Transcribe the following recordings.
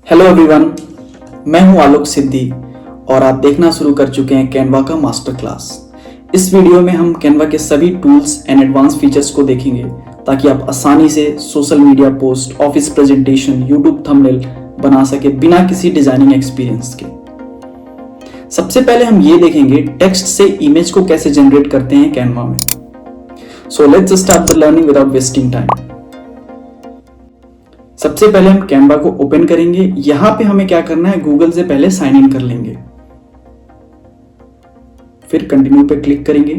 Hello everyone, मैं हूं आलोक सिद्धि और आप देखना शुरू कर चुके हैं कैनवा का मास्टर क्लास। इस वीडियो में हम कैनवा के सभी टूल्स एंड एडवांस फीचर्स को देखेंगे ताकि आप आसानी से social media post, office presentation, YouTube thumbnail बना सके बिना किसी डिजाइनिंग एक्सपीरियंस के। सबसे पहले हम ये देखेंगे टेक्स्ट से इमेज को कैसे जनरेट करते हैं कैनवा में। So let's start the learning without wasting time. सबसे पहले हम कैनवा को ओपन करेंगे। यहां पे हमें क्या करना है, गूगल से पहले साइन इन कर लेंगे, फिर कंटिन्यू पे क्लिक करेंगे।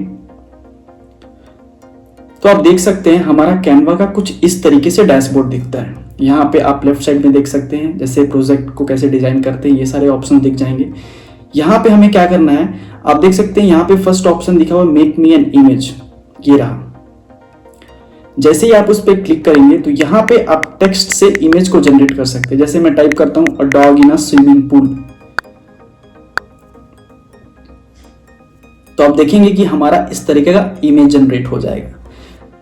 तो आप देख सकते हैं हमारा कैनवा का कुछ इस तरीके से डैशबोर्ड दिखता है। यहां पे आप लेफ्ट साइड में देख सकते हैं जैसे प्रोजेक्ट को कैसे डिजाइन करते हैं, ये सारे ऑप्शन दिख जाएंगे। यहां पे हमें क्या करना है, आप देख सकते हैं यहां पे फर्स्ट ऑप्शन दिखा हुआ मेक मी एन इमेज, ये रहा। जैसे ही आप उस पर क्लिक करेंगे तो यहाँ पे आप टेक्स्ट से इमेज को जनरेट कर सकते हैं। जैसे मैं टाइप करता हूं a dog in a swimming pool, तो आप देखेंगे कि हमारा इस तरीके का इमेज जनरेट हो जाएगा।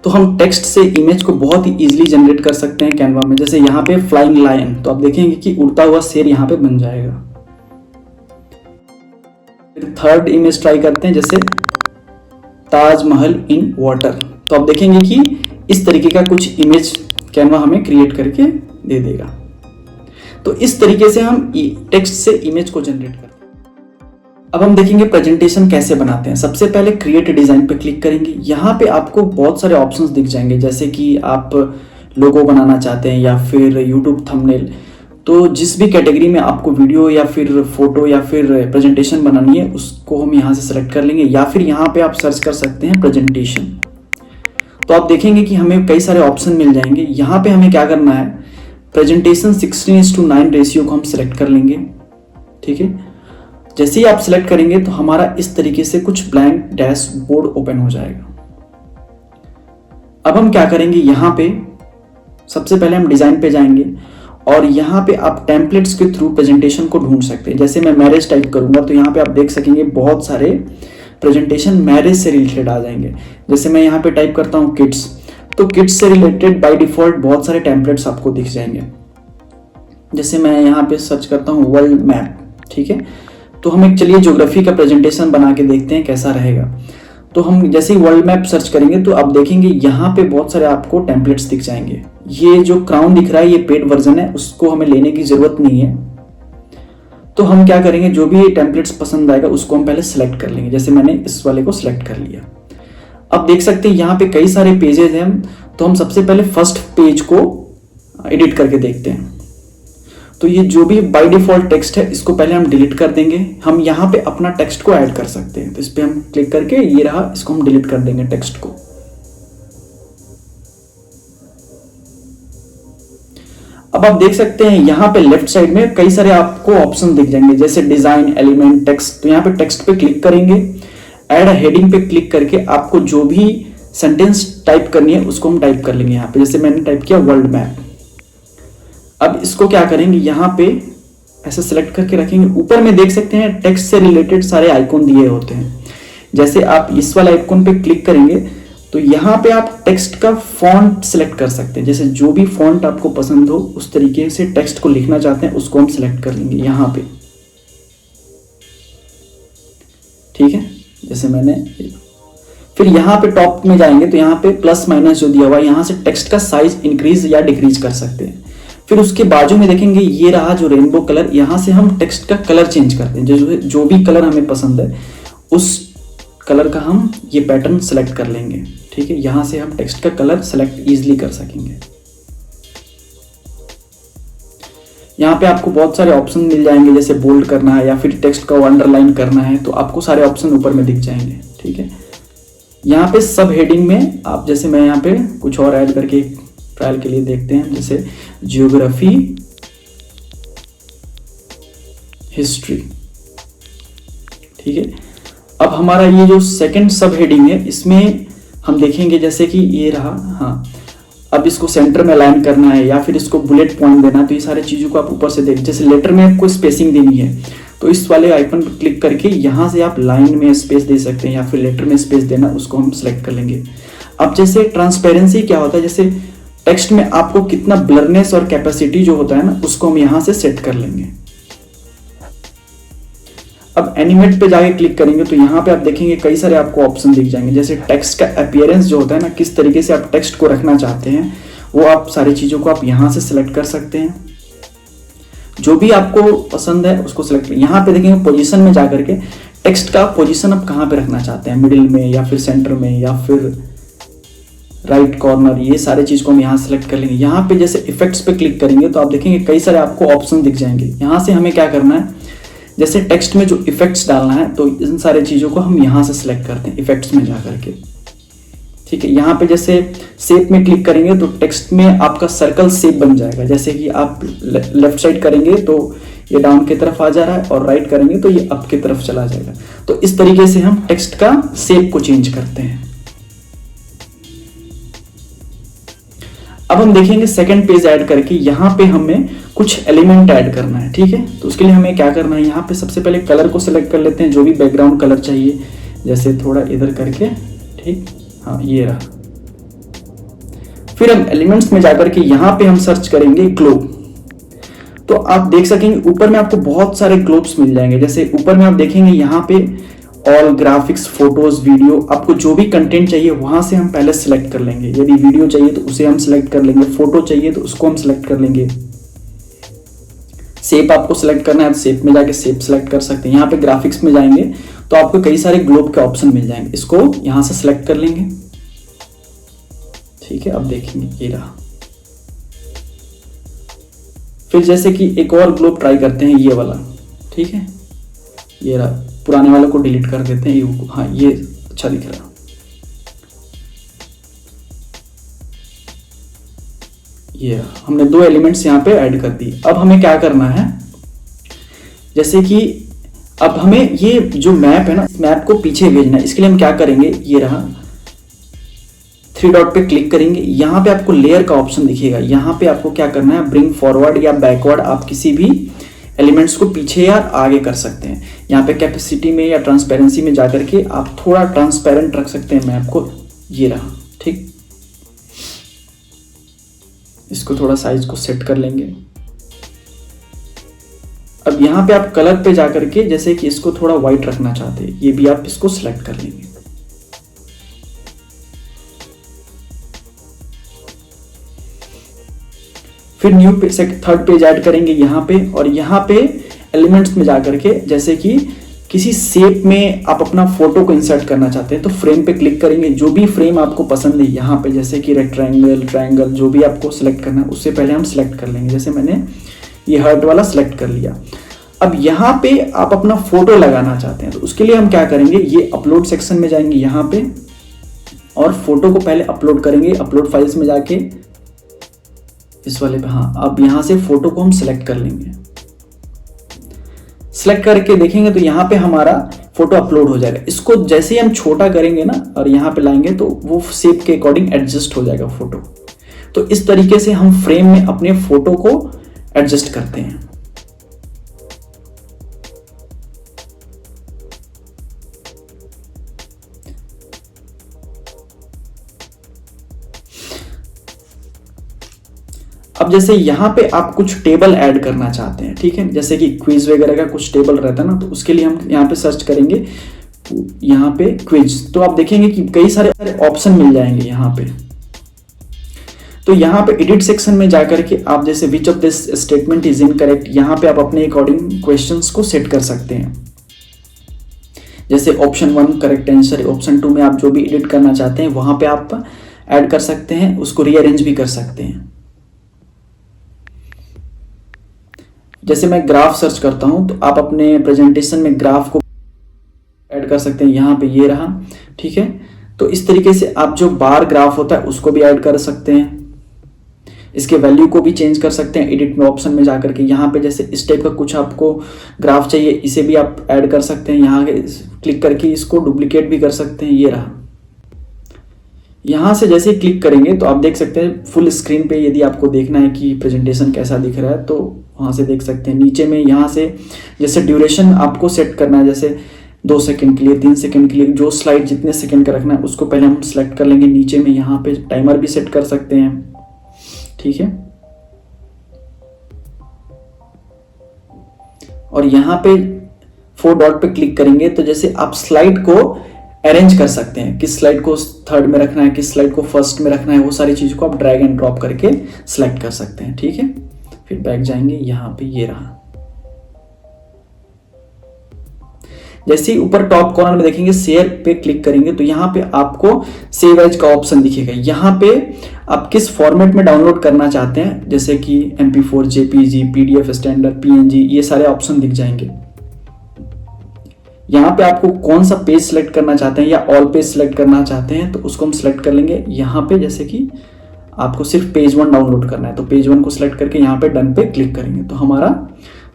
तो हम टेक्स्ट से इमेज को बहुत ही इजीली जनरेट कर सकते हैं कैनवा में। जैसे यहाँ पे फ्लाइंग लायन, तो आप देखेंगे कि उड़ता हुआ शेर यहाँ पे बन जाएगा। फिर थर्ड इमेज ट्राई करते हैं, जैसे ताजमहल इन वाटर, तो आप देखेंगे कि इस तरीके का कुछ इमेज कैनवा हमें क्रिएट करके दे देगा। तो इस तरीके से हम टेक्स्ट से इमेज को जनरेट करते हैं। अब हम देखेंगे प्रेजेंटेशन कैसे बनाते हैं। सबसे पहले क्रिएट डिजाइन पे क्लिक करेंगे। यहाँ पे आपको बहुत सारे ऑप्शंस दिख जाएंगे, जैसे कि आप लोगो बनाना चाहते हैं या फिर यूट्यूब थंबनेल। तो जिस भी कैटेगरी में आपको वीडियो या फिर फोटो या फिर प्रेजेंटेशन बनानी है उसको हम यहाँ से सेलेक्ट कर लेंगे, या फिर यहाँ पे आप सर्च कर सकते हैं प्रेजेंटेशन। तो आप देखेंगे कि हमें कई सारे ऑप्शन मिल जाएंगे। यहाँ पे हमें क्या करना है, प्रेजेंटेशन 16:9 रेशियो को हम सिलेक्ट कर लेंगे। ठीक है, जैसे ही आप सिलेक्ट करेंगे तो हमारा इस तरीके से कुछ ब्लैंक डैशबोर्ड ओपन हो जाएगा। अब हम क्या करेंगे, यहाँ पे सबसे पहले हम डिजाइन पे जाएंगे और यहाँ पे आप टेम्पलेट्स के थ्रू प्रेजेंटेशन को ढूंढ सकते हैं। जैसे मैं मैरिज टाइप करूंगा तो यहाँ पे आप देख सकेंगे बहुत सारे प्रेजेंटेशन मैरिज से रिलेटेड आ जाएंगे। जैसे मैं यहाँ पे टाइप करता हूँ किड्स, तो किड्स से रिलेटेड बाय डिफॉल्ट बहुत सारे टेम्पलेट्स आपको दिख जाएंगे। जैसे मैं यहाँ पे सर्च करता हूँ वर्ल्ड मैप, ठीक है, तो हम एक चलिए ज्योग्राफी का प्रेजेंटेशन बना के देखते हैं कैसा रहेगा। तो हम जैसे ही वर्ल्ड मैप सर्च करेंगे तो आप देखेंगे यहाँ पे बहुत सारे आपको टेम्पलेट्स दिख जाएंगे। ये जो क्राउन दिख रहा है ये पेड वर्जन है, उसको हमें लेने की जरूरत नहीं है। तो हम क्या करेंगे, जो भी टेम्पलेट्स पसंद आएगा उसको हम पहले सेलेक्ट कर लेंगे। जैसे मैंने इस वाले को सिलेक्ट कर लिया। अब देख सकते हैं यहाँ पे कई सारे पेजेस हैं, तो हम सबसे पहले फर्स्ट पेज को एडिट करके देखते हैं। तो ये जो भी बाय डिफॉल्ट टेक्स्ट है इसको पहले हम डिलीट कर देंगे। हम यहाँ पे अपना टेक्स्ट को ऐड कर सकते हैं, तो इस पे हम क्लिक करके ये रहा, इसको हम डिलीट कर देंगे टेक्स्ट को। अब आप देख सकते हैं यहाँ पे लेफ्ट साइड में कई सारे आपको ऑप्शन दिख जाएंगे, जैसे डिजाइन, एलिमेंट, टेक्स्ट। तो यहाँ पे टेक्स्ट पे क्लिक करेंगे, ऐड हेडिंग पे क्लिक करके आपको जो भी सेंटेंस टाइप करनी है उसको हम टाइप कर लेंगे यहाँ पे। जैसे मैंने टाइप किया वर्ल्ड मैप। अब इसको क्या करेंगे, यहाँ पे ऐसे सेलेक्ट करके रखेंगे। ऊपर में देख सकते हैं टेक्स्ट से रिलेटेड सारे आइकॉन दिए होते हैं। जैसे आप इस वाले आइकॉन पे क्लिक करेंगे तो यहाँ पे आप टेक्स्ट का फॉन्ट सिलेक्ट कर सकते हैं। जैसे जो भी फॉन्ट आपको पसंद हो उस तरीके से टेक्स्ट को लिखना चाहते हैं उसको हम सिलेक्ट कर लेंगे यहाँ पे। ठीक है, जैसे मैंने फिर यहाँ पे टॉप में जाएंगे तो यहाँ पे प्लस माइनस जो दिया हुआ है, यहाँ से टेक्स्ट का साइज इंक्रीज या डिक्रीज कर सकते हैं। फिर उसके बाजू में देखेंगे ये रहा जो रेनबो कलर, यहाँ से हम टेक्स्ट का कलर चेंज करते हैं। जो भी कलर हमें पसंद है उस कलर का हम ये पैटर्न सेलेक्ट कर लेंगे। ठीक है, यहां से हम टेक्स्ट का कलर सेलेक्ट इजीली कर सकेंगे। यहाँ पे आपको बहुत सारे ऑप्शन मिल जाएंगे, जैसे बोल्ड करना है या फिर टेक्स्ट को अंडरलाइन करना है, तो आपको सारे ऑप्शन ऊपर में दिख जाएंगे। ठीक है, यहाँ पे सब हेडिंग में आप, जैसे मैं यहाँ पे कुछ और ऐड करके ट्रायल के लिए देखते हैं, जैसे जियोग्राफी, हिस्ट्री। ठीक है, अब हमारा ये जो सेकंड सब हेडिंग है इसमें हम देखेंगे जैसे कि ये रहा। हाँ, अब इसको सेंटर में अलाइन करना है या फिर इसको बुलेट पॉइंट देना है, तो ये सारी चीजों को आप ऊपर से देख। जैसे लेटर में आपको स्पेसिंग देनी है तो इस वाले आइकन पर क्लिक करके यहाँ से आप लाइन में स्पेस दे सकते हैं या फिर लेटर में स्पेस देना, उसको हम सिलेक्ट कर लेंगे। अब जैसे ट्रांसपेरेंसी क्या होता है, जैसे टेक्स्ट में आपको कितना ब्लरनेस और कैपेसिटी जो होता है ना, उसको हम यहां से सेट कर लेंगे। अब एनिमेट पे जाके क्लिक करेंगे तो यहाँ पे आप देखेंगे कई सारे आपको ऑप्शन दिख जाएंगे, जैसे टेक्स्ट का अपीयरेंस जो होता है ना, किस तरीके से आप टेक्स्ट को रखना चाहते हैं, वो आप सारी चीज़ों को आप यहाँ से सिलेक्ट कर सकते हैं। जो भी आपको पसंद है उसको सिलेक्ट, यहाँ पे देखेंगे पोजीशन में जाकर के टेक्स्ट का पोजीशन आप कहाँ पे रखना चाहते हैं, मिडिल में या फिर सेंटर में या फिर राइट कॉर्नर, ये सारे चीज़ को हम यहाँ सेलेक्ट कर लेंगे। यहाँ पे जैसे इफेक्ट्स पे क्लिक करेंगे तो आप देखेंगे कई सारे आपको ऑप्शन दिख जाएंगे। यहाँ से हमें क्या करना है, जैसे टेक्स्ट में जो इफेक्ट्स डालना है तो इन सारे चीज़ों को हम यहाँ से सिलेक्ट करते हैं इफेक्ट्स में जा करके। ठीक है, यहाँ पे जैसे शेप में क्लिक करेंगे तो टेक्स्ट में आपका सर्कल शेप बन जाएगा। जैसे कि आप लेफ्ट साइड करेंगे तो ये डाउन की तरफ आ जा रहा है और राइट करेंगे तो ये अप की तरफ चला जाएगा। तो इस तरीके से हम टेक्स्ट का शेप को चेंज करते हैं। अब हम देखेंगे सेकंड पेज ऐड करके यहाँ पे हमें कुछ एलिमेंट ऐड करना है। ठीक है, तो उसके लिए हमें क्या करना है, यहाँ पे सबसे पहले कलर को सिलेक्ट कर लेते हैं, जो भी बैकग्राउंड कलर चाहिए, जैसे थोड़ा इधर करके, ठीक, हाँ ये रहा। फिर हम एलिमेंट्स में जाकर के यहाँ पे हम सर्च करेंगे ग्लोब। तो आप देख सकेंगे ऊपर में आपको बहुत सारे ग्लोब्स मिल जाएंगे। जैसे ऊपर में आप देखेंगे यहाँ पे ऑल ग्राफिक्स, फोटोज, वीडियो, आपको जो भी कंटेंट चाहिए वहां से हम पहले सिलेक्ट कर लेंगे। यदि वीडियो चाहिए तो उसे हम सिलेक्ट कर लेंगे, फोटो चाहिए तो उसको हम सिलेक्ट कर लेंगे। शेप आपको सिलेक्ट करना है तो शेप में जाके शेप सिलेक्ट कर सकते हैं। यहाँ पे ग्राफिक्स में जाएंगे तो आपको कई सारे ग्लोब के ऑप्शन मिल जाएंगे, इसको यहां से सिलेक्ट कर लेंगे। ठीक है, अब देखेंगे ये रहा। फिर जैसे कि एक और ग्लोब ट्राई करते हैं, ये वाला। ठीक है, ये रहा, पुराने वाले को डिलीट कर देते हैं। हाँ ये अच्छा दिख रहा। ये हमने दो एलिमेंट्स यहाँ पे ऐड कर दी। अब हमें क्या करना है, जैसे कि अब हमें ये जो मैप है ना, इस मैप को पीछे भेजना है। इसके लिए हम क्या करेंगे, ये रहा, 3 डॉट पे क्लिक करेंगे। यहाँ पे आपको लेयर का ऑप्शन दिखेगा। यहाँ पे आपको क्या करना है, ब्रिंग फॉरवर्ड या बैकवर्ड, आप किसी भी एलिमेंट्स को पीछे या आगे कर सकते हैं। यहाँ पे कैपेसिटी में या ट्रांसपेरेंसी में जाकर के आप थोड़ा ट्रांसपेरेंट रख सकते हैं मैप को। ये रहा, ठीक, इसको थोड़ा साइज को सेट कर लेंगे। अब यहाँ पे आप कलर पे जाकर के, जैसे कि इसको थोड़ा व्हाइट रखना चाहते हैं, ये भी आप इसको सिलेक्ट कर लेंगे। फिर न्यू पे थर्ड पेज ऐड करेंगे यहाँ पे, और यहाँ पे एलिमेंट्स में जाकर के, जैसे कि किसी शेप में आप अपना फोटो को इंसर्ट करना चाहते हैं तो फ्रेम पे क्लिक करेंगे। जो भी फ्रेम आपको पसंद है यहाँ पे, जैसे कि रेक्टेंगल, ट्रायंगल, जो भी आपको सिलेक्ट करना है उससे पहले हम सिलेक्ट कर लेंगे। जैसे मैंने ये हार्ट वाला सिलेक्ट कर लिया। अब यहाँ पे आप अपना फोटो लगाना चाहते हैं तो उसके लिए हम क्या करेंगे, ये अपलोड सेक्शन में जाएंगे यहाँ पे और फोटो को पहले अपलोड करेंगे। अपलोड फाइल्स में जाके इस वाले पे, हाँ, अब यहाँ से फोटो को हम सिलेक्ट कर लेंगे। सिलेक्ट करके देखेंगे तो यहाँ पे हमारा फोटो अपलोड हो जाएगा। इसको जैसे ही हम छोटा करेंगे ना और यहाँ पे लाएंगे तो वो शेप के अकॉर्डिंग एडजस्ट हो जाएगा फोटो। तो इस तरीके से हम फ्रेम में अपने फोटो को एडजस्ट करते हैं। अब जैसे यहाँ पे आप कुछ टेबल ऐड करना चाहते हैं, ठीक है, जैसे कि क्विज वगैरह का कुछ टेबल रहता है ना, तो उसके लिए हम यहाँ पे सर्च करेंगे, यहाँ पे क्विज। तो आप देखेंगे कि कई सारे ऑप्शन मिल जाएंगे यहाँ पे। तो यहाँ पे एडिट सेक्शन में जाकर के आप जैसे which of this statement is incorrect, यहाँ पे आप अपने अकॉर्डिंग क्वेश्चंस को सेट कर सकते हैं। जैसे ऑप्शन 1 करेक्ट आंसर, ऑप्शन 2 में आप जो भी एडिट करना चाहते हैं वहां पे आप ऐड कर सकते हैं, उसको रीअरेंज भी कर सकते हैं। जैसे मैं ग्राफ सर्च करता हूं तो आप अपने प्रेजेंटेशन में ग्राफ को ऐड कर सकते हैं। यहाँ पे ये रहा, ठीक है। तो इस तरीके से आप जो बार ग्राफ होता है उसको भी ऐड कर सकते हैं, इसके वैल्यू को भी चेंज कर सकते हैं एडिट में ऑप्शन में जाकर के। यहाँ पे जैसे इस टाइप का कुछ आपको ग्राफ चाहिए, इसे भी आप ऐड कर सकते हैं। यहाँ क्लिक करके इसको डुप्लीकेट भी कर सकते हैं। ये रहा, यहाँ से जैसे ही क्लिक करेंगे तो आप देख सकते हैं फुल स्क्रीन पे। यदि आपको देखना है कि प्रेजेंटेशन कैसा दिख रहा है तो वहाँ से देख सकते हैं। नीचे में यहाँ से जैसे ड्यूरेशन आपको सेट करना है, जैसे 2 सेकंड के लिए, 3 सेकंड के लिए, जो स्लाइड जितने सेकंड का रखना है उसको पहले हम सेलेक्ट कर लेंगे। नीचे में यहाँ पे टाइमर भी सेट कर सकते हैं। ठीक है। और यहां पे 4 डॉट पे क्लिक करेंगे तो जैसे आप स्लाइड को अरेंज कर सकते हैं, किस स्लाइड को थर्ड में रखना है, किस स्लाइड को फर्स्ट में रखना है, वो सारी चीज को आप ड्रैग एंड ड्रॉप करके सिलेक्ट कर सकते हैं, ठीक है। फिर बैक जाएंगे, यहां पे ये रहा। जैसे ही ऊपर टॉप कॉर्नर में देखेंगे शेयर पे क्लिक करेंगे तो यहाँ पे आपको सेव एज का ऑप्शन दिखेगा। यहाँ पे आप किस फॉर्मेट में डाउनलोड करना चाहते हैं, जैसे कि MP4, JPG, PDF standard, PNG, ये सारे ऑप्शन दिख जाएंगे। यहाँ पे आपको कौन सा पेज सिलेक्ट करना चाहते हैं या ऑल पेज सिलेक्ट करना चाहते हैं तो उसको हम सिलेक्ट कर लेंगे। यहाँ पे जैसे कि आपको सिर्फ पेज 1 डाउनलोड करना है तो पेज 1 को सिलेक्ट करके यहाँ पे डन पे क्लिक करेंगे तो हमारा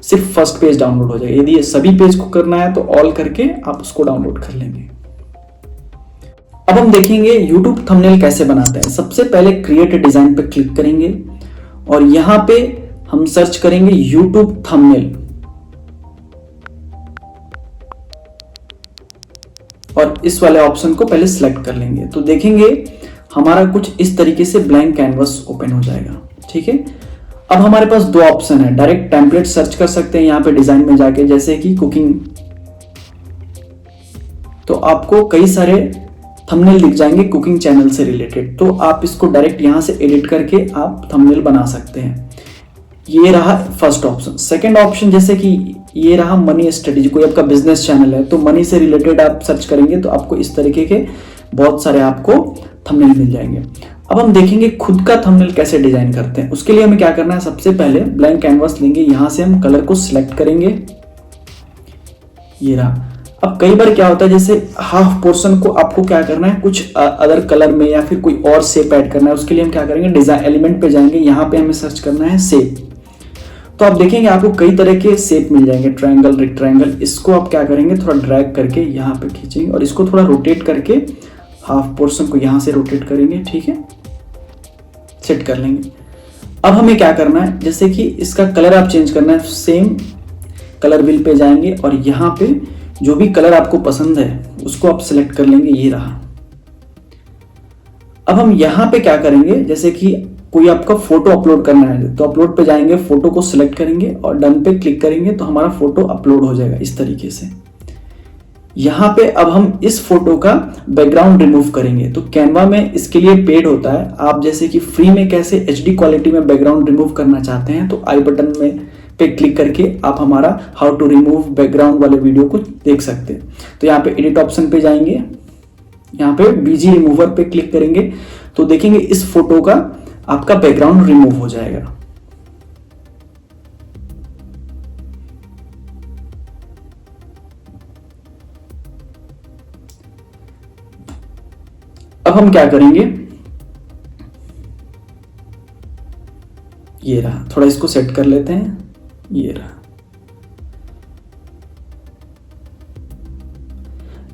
सिर्फ फर्स्ट पेज डाउनलोड हो जाएगा। यदि सभी पेज को करना है तो ऑल करके आप उसको डाउनलोड कर लेंगे। अब हम देखेंगे YouTube थंबनेल कैसे बनाते हैं। सबसे पहले क्रिएट डिजाइन पे क्लिक करेंगे और यहां पे हम सर्च करेंगे YouTube थंबनेल और इस वाले ऑप्शन को पहले सिलेक्ट कर लेंगे तो देखेंगे हमारा कुछ इस तरीके से ब्लैंक कैनवस ओपन हो जाएगा, ठीक है। अब हमारे पास 2 ऑप्शन है, डायरेक्ट टेम्पलेट सर्च कर सकते हैं यहाँ पे डिजाइन में जाके, जैसे कि कुकिंग, तो आपको कई सारे थंबनेल दिख जाएंगे कुकिंग चैनल से रिलेटेड, तो आप इसको डायरेक्ट यहाँ से एडिट करके आप थंबनेल बना सकते हैं। ये रहा फर्स्ट ऑप्शन। सेकंड ऑप्शन जैसे कि ये रहा मनी स्ट्रेटेजी, कोई आपका बिजनेस चैनल है तो मनी से रिलेटेड आप सर्च करेंगे तो आपको इस तरीके के बहुत सारे आपको थंबनेल मिल जाएंगे। अब हम देखेंगे खुद का थंबनेल कैसे डिजाइन करते हैं। उसके लिए हमें क्या करना है, सबसे पहले ब्लैंक कैनवास लेंगे, यहां से हम कलर को सिलेक्ट करेंगे, ये रहा। अब कई बार क्या होता है जैसे हाफ पोर्शन को आपको क्या करना है कुछ अदर कलर में या फिर कोई और शेप ऐड करना है, उसके लिए हम क्या करेंगे डिजाइन एलिमेंट पे जाएंगे, यहाँ पे हमें सर्च करना है शेप। तो आप देखेंगे आपको कई तरह के शेप मिल जाएंगे, ट्रायंगल, रेक्टेंगल। इसको आप क्या करेंगे थोड़ा ड्रैग करके यहाँ पे खींचेंगे और इसको थोड़ा रोटेट करके हाफ पोर्शन को यहाँ से रोटेट करेंगे, ठीक है, सेट कर लेंगे। अब हमें क्या करना है, जैसे कि इसका कलर आप चेंज करना है, सेम कलर व्हील पे जाएंगे और यहाँ पे जो भी कलर आपको पसंद है उसको आप सिलेक्ट कर लेंगे, ये रहा। अब हम यहाँ पे क्या करेंगे, जैसे कि कोई आपका फोटो अपलोड करना है तो अपलोड पे जाएंगे, फोटो को सिलेक्ट करेंगे और डन पे क्लिक करेंगे तो हमारा फोटो अपलोड हो जाएगा इस तरीके से। यहाँ पे अब हम इस फोटो का बैकग्राउंड रिमूव करेंगे तो कैनवा में इसके लिए पेड होता है। आप जैसे कि फ्री में कैसे HD क्वालिटी में बैकग्राउंड रिमूव करना चाहते हैं तो आई बटन में पे क्लिक करके आप हमारा हाउ टू रिमूव बैकग्राउंड वाले वीडियो को देख सकते हैं। तो यहाँ पे एडिट ऑप्शन पे जाएंगे, यहाँ पे BG रिमूवर पे क्लिक करेंगे तो देखेंगे इस फोटो का आपका बैकग्राउंड रिमूव हो जाएगा। अब हम क्या करेंगे, ये रहा, थोड़ा इसको सेट कर लेते हैं, ये रहा।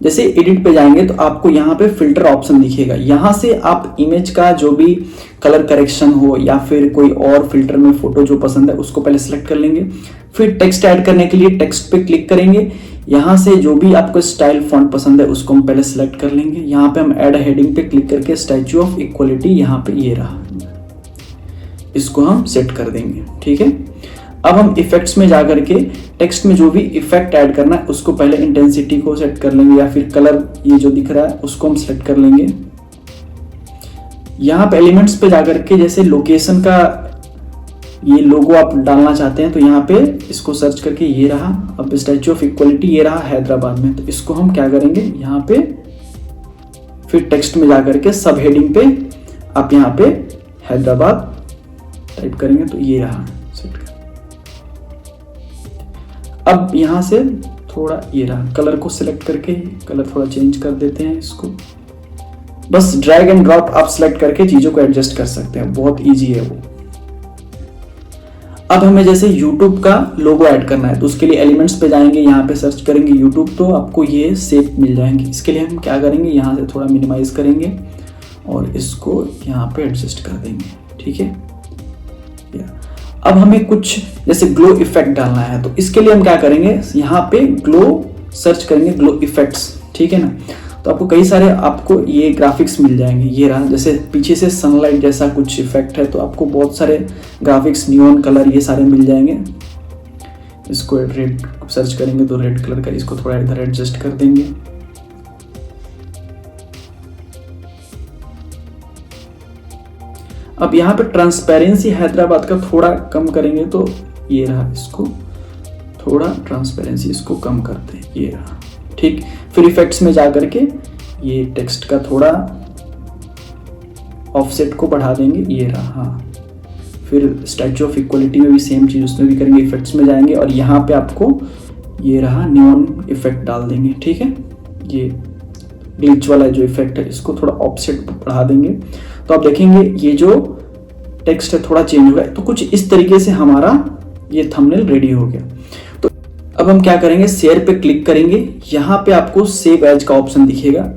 जैसे एडिट पे जाएंगे तो आपको यहाँ पे फिल्टर ऑप्शन दिखेगा, यहाँ से आप इमेज का जो भी कलर करेक्शन हो या फिर कोई और फिल्टर में फोटो जो पसंद है उसको पहले सिलेक्ट कर लेंगे। फिर टेक्स्ट ऐड करने के लिए टेक्स्ट पे क्लिक करेंगे, यहाँ से जो भी आपको स्टाइल फॉन्ट पसंद है उसको हम पहले सिलेक्ट कर लेंगे। यहाँ पे हम ऐड हेडिंग पे क्लिक करके स्टैच्यू ऑफ इक्वलिटी यहाँ पे ये रहा, इसको हम सेट कर देंगे, ठीक है। अब हम इफेक्ट्स में जाकर के टेक्स्ट में जो भी इफेक्ट ऐड करना है उसको पहले इंटेंसिटी को सेट कर लेंगे या फिर कलर ये जो दिख रहा है उसको हम सेलेक्ट कर लेंगे। यहाँ पे एलिमेंट्स पे जाकर के जैसे लोकेशन का ये लोगो आप डालना चाहते हैं तो यहाँ पे इसको सर्च करके ये रहा। अब स्टैच्यू ऑफ इक्वलिटी ये रहा हैदराबाद में, तो इसको हम क्या करेंगे यहाँ पे फिर टेक्स्ट में जाकर के सब हेडिंग पे आप यहाँ पे हैदराबाद टाइप करेंगे तो ये रहा सेट कर। अब यहाँ से थोड़ा ये रहा, कलर को सिलेक्ट करके कलर थोड़ा चेंज कर देते हैं इसको। बस ड्रैग एंड ड्रॉप आप सिलेक्ट करके चीजों को एडजस्ट कर सकते हैं, बहुत इजी है वो। अब हमें जैसे YouTube का लोगो ऐड करना है तो उसके लिए एलिमेंट्स पे जाएंगे, यहाँ पे सर्च करेंगे YouTube तो आपको ये शेप मिल जाएंगे। इसके लिए हम क्या करेंगे, यहाँ से थोड़ा मिनिमाइज करेंगे और इसको यहाँ पे एडजस्ट कर देंगे, ठीक है। अब हमें कुछ जैसे ग्लो इफेक्ट डालना है तो इसके लिए हम क्या करेंगे, यहाँ पे ग्लो सर्च करेंगे, ग्लो इफेक्ट्स, ठीक है ना। तो आपको कई सारे आपको ये ग्राफिक्स मिल जाएंगे। ये रहा, जैसे पीछे से सनलाइट जैसा कुछ इफेक्ट है, तो आपको बहुत सारे ग्राफिक्स, नियॉन कलर, ये सारे मिल जाएंगे। इसको रेड सर्च करेंगे तो रेड कलर का, इसको थोड़ा इधर एडजस्ट कर देंगे। अब यहाँ पे ट्रांसपेरेंसी हैदराबाद का थोड़ा कम करेंगे तो ये रहा, इसको थोड़ा ट्रांसपेरेंसी इसको कम करते हैं, ये रहा, ठीक। फिर इफेक्ट्स में जा करके ये टेक्स्ट का थोड़ा ऑफसेट को बढ़ा देंगे, ये रहा, हाँ। फिर स्टैचू ऑफ इक्वलिटी में भी सेम चीज, उसमें भी करेंगे, इफेक्ट्स में जाएंगे और यहाँ पे आपको ये रहा नियॉन इफेक्ट डाल देंगे, ठीक है। ये ग्लिच वाला जो इफेक्ट है इसको थोड़ा ऑफसेट बढ़ा देंगे, तो आप देखेंगे ये जो टेक्स्ट है थोड़ा चेंज होगा। तो कुछ इस तरीके से हमारा ये थंबनेल रेडी हो गया। तो अब हम क्या करेंगे, शेयर पे क्लिक करेंगे, यहाँ पे आपको सेव एज का ऑप्शन दिखेगा।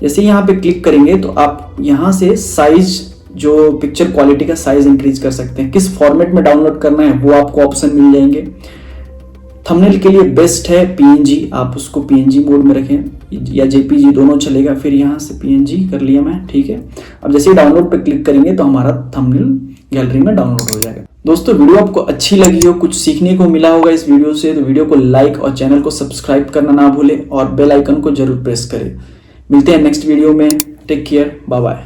जैसे यहाँ पे क्लिक करेंगे तो आप यहाँ से साइज, जो पिक्चर क्वालिटी का साइज इंक्रीज कर सकते हैं, किस फॉर्मेट में डाउनलोड करना है वो आपको ऑप्शन मिल जाएंगे। थंबनेल के लिए बेस्ट है पीएनजी, आप उसको पीएनजी मोड में रखें या जेपीजी, दोनों चलेगा। फिर यहाँ से पीएनजी कर लिया मैं, ठीक है। अब जैसे डाउनलोड पे क्लिक करेंगे तो हमारा थंबनेल गैलरी में डाउनलोड हो जाएगा। दोस्तों वीडियो आपको अच्छी लगी हो, कुछ सीखने को मिला होगा इस वीडियो से, तो वीडियो को लाइक और चैनल को सब्सक्राइब करना ना भूलें और बेल आइकन को जरूर प्रेस करें। मिलते हैं नेक्स्ट वीडियो में, टेक केयर, बाय बाय।